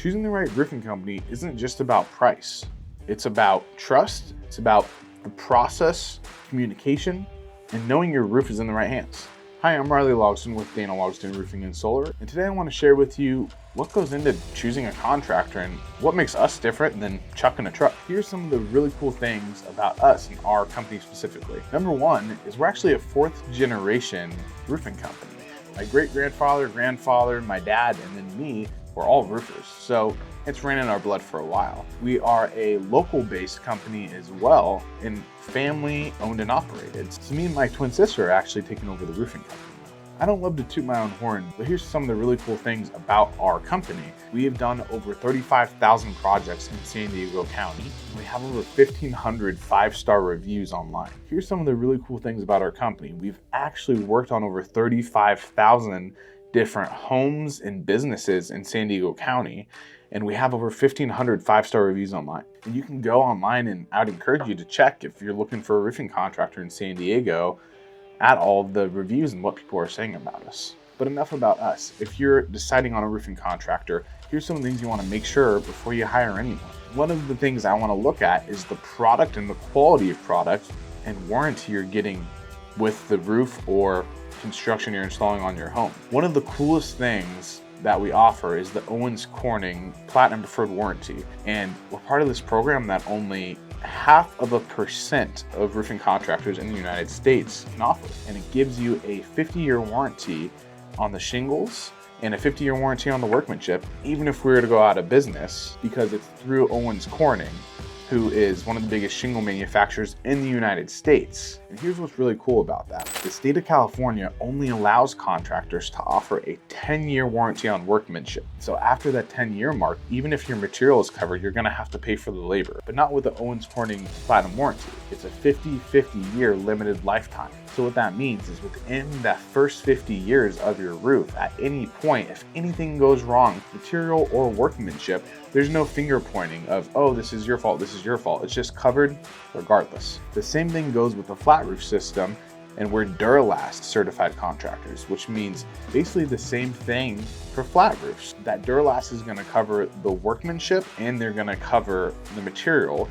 Choosing the right roofing company isn't just about price. It's about trust, it's about the process, communication, and knowing your roof is in the right hands. Hi, I'm Dana Logsdon with Dana Logsdon Roofing Solar, and today I want to share with you what goes into choosing a contractor and what makes us different than chucking a truck. Here's some of the really cool things about us and our company specifically. Number one is we're actually a 4th generation roofing company. My great-grandfather, grandfather, my dad, and then me were all roofers, so it's ran in our blood for a while. We are a local-based company as well, and family owned and operated. So me and my twin sister are actually taking over the roofing company. I don't love to toot my own horn, but here's some of the really cool things about our company. We have done over 35,000 projects in San Diego County. We have over 1,500 5-star reviews online. Here's some of the really cool things about our company. We've actually worked on over 35,000 different homes and businesses in San Diego County, and we have over 1,500 5-star reviews online. And you can go online, and I'd encourage you to check if you're looking for a roofing contractor in San Diego at all the reviews and what people are saying about us. But enough about us. If you're deciding on a roofing contractor, here's some things you want to make sure before you hire anyone. One of the things I want to look at is the product and the quality of product and warranty you're getting with the roof or construction you're installing on your home. One of the coolest things that we offer is the Owens Corning Platinum Preferred Warranty. And we're part of this program that only 0.5% of roofing contractors in the United States can offer. And it gives you a 50-year warranty on the shingles and a 50-year warranty on the workmanship, even if we were to go out of business, because it's through Owens Corning, who is one of the biggest shingle manufacturers in the United States. And here's what's really cool about that. The state of California only allows contractors to offer a 10-year warranty on workmanship. So after that 10-year mark, even if your material is covered, you're gonna have to pay for the labor, but not with the Owens Corning Platinum warranty. It's a 50-year limited lifetime. So what that means is within that first 50 years of your roof, at any point, if anything goes wrong, material or workmanship, there's no finger pointing of, oh, this is your fault, this is your fault. It's just covered regardless. The same thing goes with the flat roof system, and we're Duralast certified contractors, which means basically the same thing for flat roofs. That Duralast is gonna cover the workmanship and they're gonna cover the material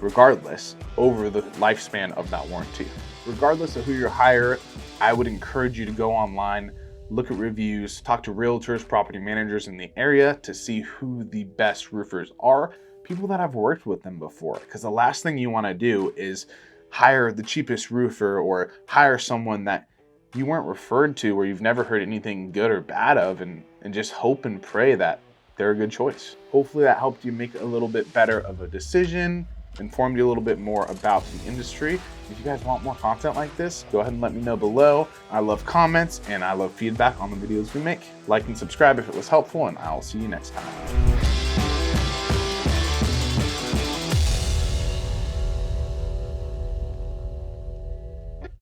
regardless over the lifespan of that warranty. Regardless of who you hire, I would encourage you to go online, look at reviews, talk to realtors, property managers in the area to see who the best roofers are, people that have worked with them before. Because the last thing you want to do is hire the cheapest roofer or hire someone that you weren't referred to or you've never heard anything good or bad of and just hope and pray that they're a good choice. Hopefully that helped you make a little bit better of a decision, informed you a little bit more about the industry. If you guys want more content like this, go ahead and let me know below. I love comments and I love feedback on the videos we make. Like and subscribe if it was helpful, and I'll see you next time.